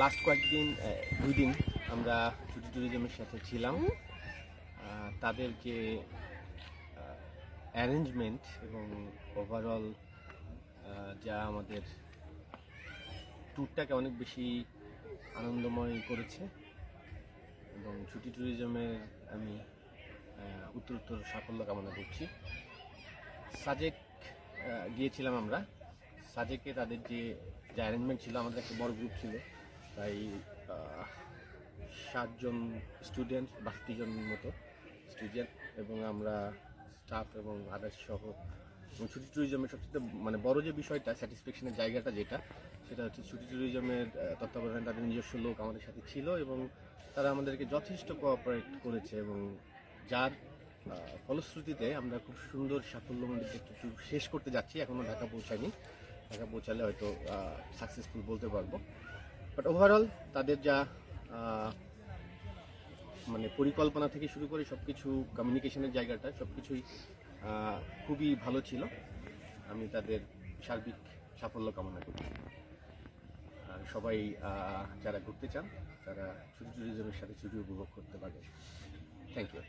Last কয়েকদিন 2 দিন আমরা ছুটি ট্যুরিজমের সাথে ছিলাম। তাদের যে অ্যারেঞ্জমেন্ট এবং ওভারঅল যা আমাদের ট্যুরটাকে অনেক বেশি আনন্দময় করেছে এবং ছুটি ট্যুরিজমের আমি উত্তরোত্তর সাফল্য কামনা করছি। সাজেক গিয়েছিলাম আমরা। সাজেকে তাদের যে অ্যারেঞ্জমেন্ট ছিল, আমাদের একটা বড় গ্রুপ ছিল, তাই 7 জন স্টুডেন্ট, 62 জন মতো স্টুডেন্ট এবং আমরা স্টাফ এবং আদার্স সহ। এবং ছুটি ট্যুরিজমের সবচেয়ে বড় যে বিষয়টা, স্যাটিসফ্যাকশনের জায়গাটা সেটা হচ্ছে ছুটি ট্যুরিজমের তত্ত্বাবধানে তাদের নিজস্ব লোক আমাদের সাথে ছিল এবং তারা আমাদেরকে যথেষ্ট কোঅপারেট করেছে এবং যার ফলশ্রুতিতে আমরা খুব সুন্দর সাফল্যমণ্ডিত একটু ট্যুর শেষ করতে যাচ্ছি। এখনও ঢাকা পৌঁছায়নি, ঢাকা পৌঁছালে হয়তো সাকসেসফুল বলতে পারবো। বাট ওভারঅল তাদের যা পরিকল্পনা থেকে শুরু করে সব কিছু, কমিউনিকেশনের জায়গাটা সব কিছুই খুবই ভালো ছিল। আমি তাদের সার্বিক সাফল্য কামনা করছি। আর সবাই যারা ঘুরতে চান তারা ছুটি ট্যুরিজমের সাথে ছুটি উপভোগ করতে পারবে। Thank you.